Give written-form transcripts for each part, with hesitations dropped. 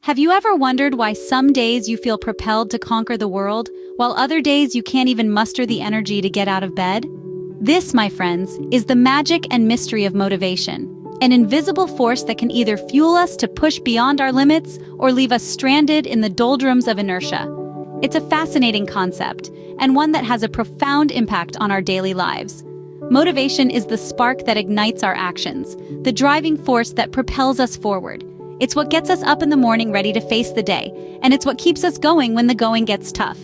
Have you ever wondered why some days you feel propelled to conquer the world, while other days you can't even muster the energy to get out of bed? This, my friends, is the magic and mystery of motivation, an invisible force that can either fuel us to push beyond our limits or leave us stranded in the doldrums of inertia. It's a fascinating concept, and one that has a profound impact on our daily lives. Motivation is the spark that ignites our actions, the driving force that propels us forward. It's what gets us up in the morning ready to face the day, and it's what keeps us going when the going gets tough.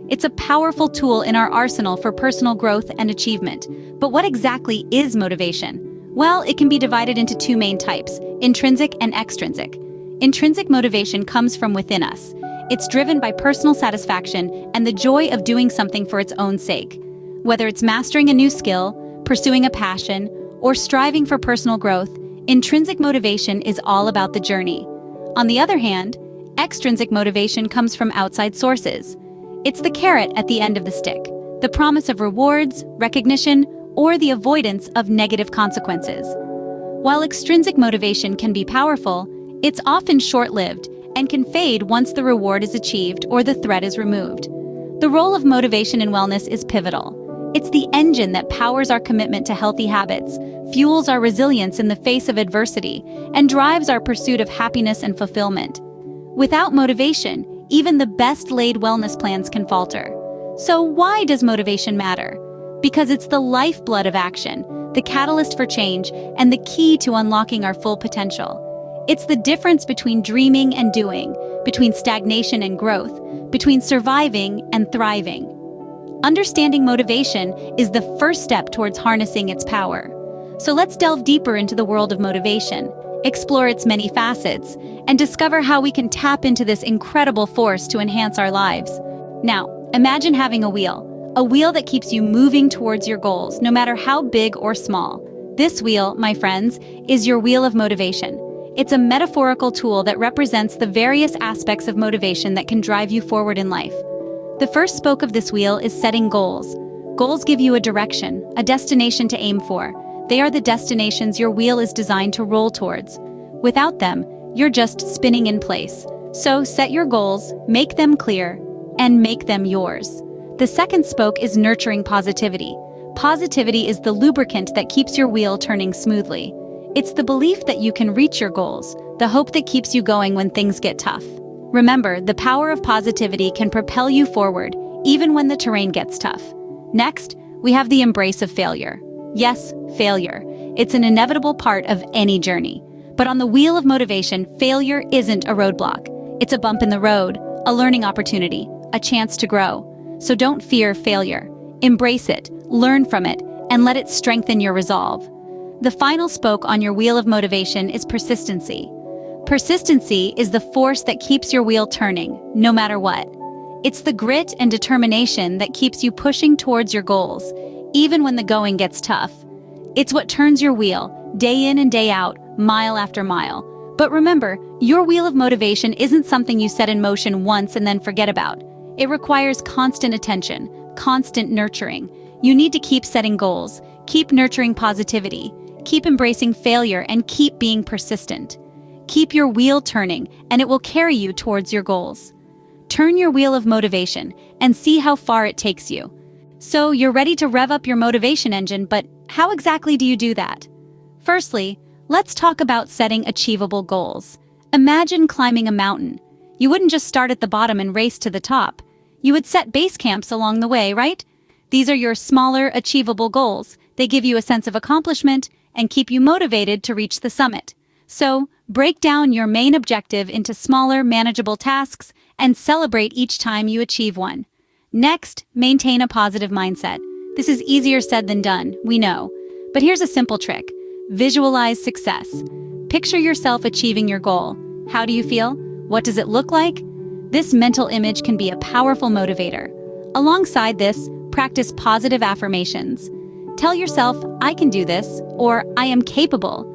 It's a powerful tool in our arsenal for personal growth and achievement. But what exactly is motivation? Well, it can be divided into two main types: intrinsic and extrinsic. Intrinsic motivation comes from within us. It's driven by personal satisfaction and the joy of doing something for its own sake. Whether it's mastering a new skill, pursuing a passion, or striving for personal growth, intrinsic motivation is all about the journey. On the other hand, extrinsic motivation comes from outside sources. It's the carrot at the end of the stick, the promise of rewards, recognition, or the avoidance of negative consequences. While extrinsic motivation can be powerful, it's often short-lived and can fade once the reward is achieved or the threat is removed. The role of motivation in wellness is pivotal. It's the engine that powers our commitment to healthy habits, fuels our resilience in the face of adversity, and drives our pursuit of happiness and fulfillment. Without motivation, even the best-laid wellness plans can falter. So why does motivation matter? Because it's the lifeblood of action, the catalyst for change, and the key to unlocking our full potential. It's the difference between dreaming and doing, between stagnation and growth, between surviving and thriving. Understanding motivation is the first step towards harnessing its power. So let's delve deeper into the world of motivation, explore its many facets, and discover how we can tap into this incredible force to enhance our lives. Now, imagine having a wheel that keeps you moving towards your goals, no matter how big or small. This wheel, my friends, is your wheel of motivation. It's a metaphorical tool that represents the various aspects of motivation that can drive you forward in life. The first spoke of this wheel is setting goals. Goals give you a direction, a destination to aim for. They are the destinations your wheel is designed to roll towards. Without them, you're just spinning in place. So set your goals, make them clear, and make them yours. The second spoke is nurturing positivity. Positivity is the lubricant that keeps your wheel turning smoothly. It's the belief that you can reach your goals, the hope that keeps you going when things get tough. Remember, the power of positivity can propel you forward, even when the terrain gets tough. Next, we have the embrace of failure. Yes, failure. It's an inevitable part of any journey. But on the wheel of motivation, failure isn't a roadblock. It's a bump in the road, a learning opportunity, a chance to grow. So don't fear failure. Embrace it, learn from it, and let it strengthen your resolve. The final spoke on your wheel of motivation is persistency. Persistency is the force that keeps your wheel turning, no matter what. It's the grit and determination that keeps you pushing towards your goals, even when the going gets tough. It's what turns your wheel, day in and day out, mile after mile. But remember, your wheel of motivation isn't something you set in motion once and then forget about. It requires constant attention, constant nurturing. You need to keep setting goals, keep nurturing positivity, keep embracing failure, and keep being persistent. Keep your wheel turning, and it will carry you towards your goals. Turn your wheel of motivation and see how far it takes you. So you're ready to rev up your motivation engine, but how exactly do you do that? Firstly, let's talk about setting achievable goals. Imagine climbing a mountain. You wouldn't just start at the bottom and race to the top. You would set base camps along the way, right? These are your smaller, achievable goals. They give you a sense of accomplishment and keep you motivated to reach the summit. So, break down your main objective into smaller, manageable tasks and celebrate each time you achieve one. Next, maintain a positive mindset. This is easier said than done, we know. But here's a simple trick. Visualize success. Picture yourself achieving your goal. How do you feel? What does it look like? This mental image can be a powerful motivator. Alongside this, practice positive affirmations. Tell yourself, I can do this, or I am capable.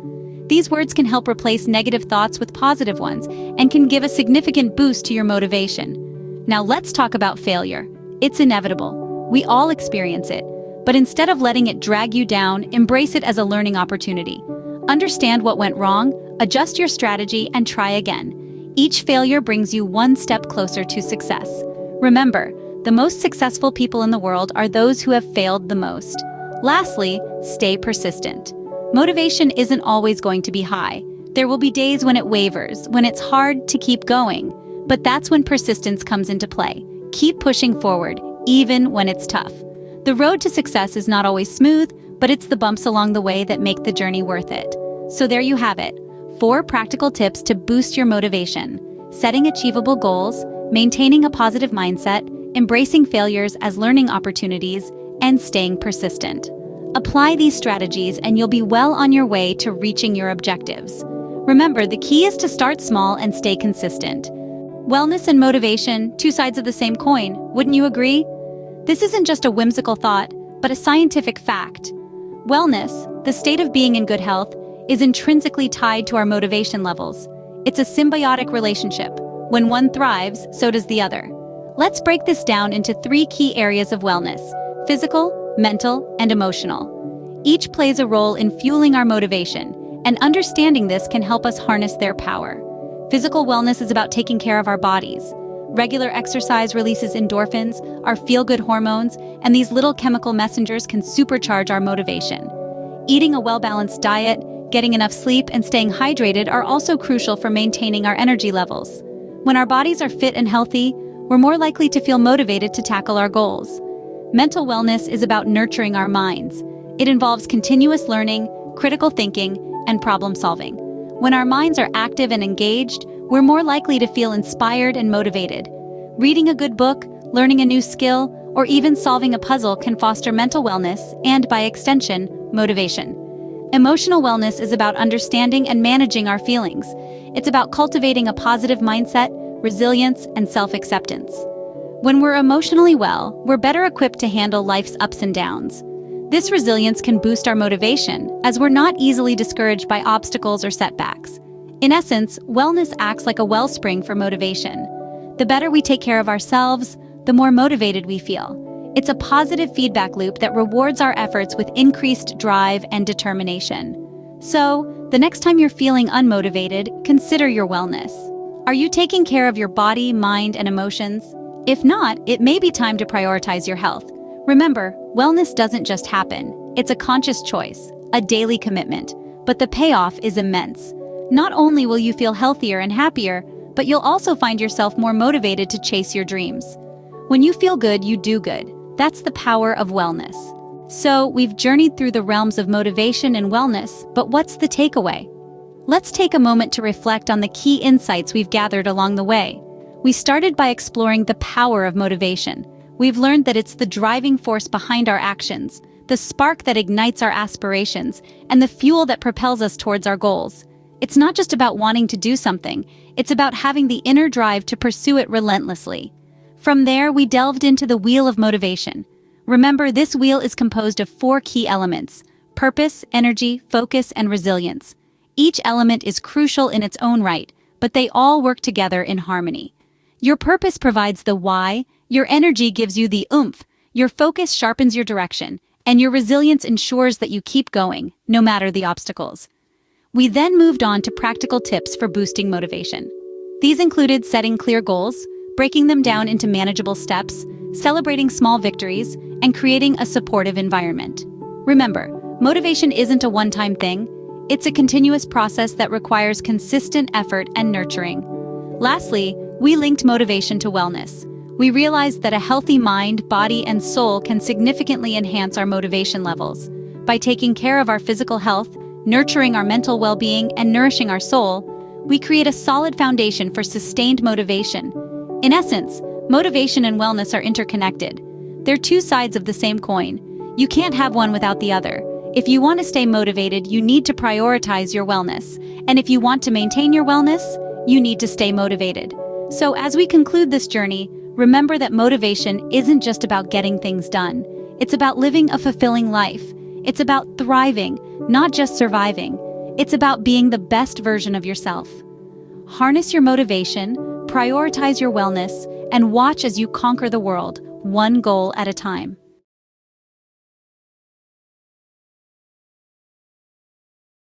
These words can help replace negative thoughts with positive ones and can give a significant boost to your motivation. Now let's talk about failure. It's inevitable. We all experience it. But instead of letting it drag you down, embrace it as a learning opportunity. Understand what went wrong, adjust your strategy, and try again. Each failure brings you one step closer to success. Remember, the most successful people in the world are those who have failed the most. Lastly, stay persistent. Motivation isn't always going to be high. There will be days when it wavers, when it's hard to keep going. But that's when persistence comes into play. Keep pushing forward, even when it's tough. The road to success is not always smooth, but it's the bumps along the way that make the journey worth it. So there you have it. 4 practical tips to boost your motivation: setting achievable goals, maintaining a positive mindset, embracing failures as learning opportunities, and staying persistent. Apply these strategies and you'll be well on your way to reaching your objectives. Remember, the key is to start small and stay consistent. Wellness and motivation, 2 sides of the same coin, wouldn't you agree? This isn't just a whimsical thought, but a scientific fact. Wellness, the state of being in good health, is intrinsically tied to our motivation levels. It's a symbiotic relationship. When one thrives, so does the other. Let's break this down into 3 key areas of wellness: physical, mental, and emotional. Each plays a role in fueling our motivation, and understanding this can help us harness their power. Physical wellness is about taking care of our bodies. Regular exercise releases endorphins, our feel-good hormones, and these little chemical messengers can supercharge our motivation. Eating a well-balanced diet, getting enough sleep, and staying hydrated are also crucial for maintaining our energy levels. When our bodies are fit and healthy, we're more likely to feel motivated to tackle our goals. Mental wellness is about nurturing our minds. It involves continuous learning, critical thinking, and problem solving. When our minds are active and engaged, we're more likely to feel inspired and motivated. Reading a good book, learning a new skill, or even solving a puzzle can foster mental wellness and, by extension, motivation. Emotional wellness is about understanding and managing our feelings. It's about cultivating a positive mindset, resilience, and self-acceptance. When we're emotionally well, we're better equipped to handle life's ups and downs. This resilience can boost our motivation, as we're not easily discouraged by obstacles or setbacks. In essence, wellness acts like a wellspring for motivation. The better we take care of ourselves, the more motivated we feel. It's a positive feedback loop that rewards our efforts with increased drive and determination. So, the next time you're feeling unmotivated, consider your wellness. Are you taking care of your body, mind, and emotions? If not, it may be time to prioritize your health. Remember, wellness doesn't just happen. It's a conscious choice, a daily commitment, but the payoff is immense. Not only will you feel healthier and happier, but you'll also find yourself more motivated to chase your dreams. When you feel good, you do good. That's the power of wellness. So, we've journeyed through the realms of motivation and wellness, but what's the takeaway? Let's take a moment to reflect on the key insights we've gathered along the way. We started by exploring the power of motivation. We've learned that it's the driving force behind our actions, the spark that ignites our aspirations, and the fuel that propels us towards our goals. It's not just about wanting to do something, it's about having the inner drive to pursue it relentlessly. From there, we delved into the wheel of motivation. Remember, this wheel is composed of 4 key elements: purpose, energy, focus, and resilience. Each element is crucial in its own right, but they all work together in harmony. Your purpose provides the why, your energy gives you the oomph, your focus sharpens your direction, and your resilience ensures that you keep going, no matter the obstacles. We then moved on to practical tips for boosting motivation. These included setting clear goals, breaking them down into manageable steps, celebrating small victories, and creating a supportive environment. Remember, motivation isn't a one-time thing. It's a continuous process that requires consistent effort and nurturing. Lastly, we linked motivation to wellness. We realized that a healthy mind, body, and soul can significantly enhance our motivation levels. By taking care of our physical health, nurturing our mental well-being, and nourishing our soul, we create a solid foundation for sustained motivation. In essence, motivation and wellness are interconnected. They're 2 sides of the same coin. You can't have one without the other. If you want to stay motivated, you need to prioritize your wellness. And if you want to maintain your wellness, you need to stay motivated. So as we conclude this journey, remember that motivation isn't just about getting things done. It's about living a fulfilling life. It's about thriving, not just surviving. It's about being the best version of yourself. Harness your motivation, prioritize your wellness, and watch as you conquer the world, one goal at a time.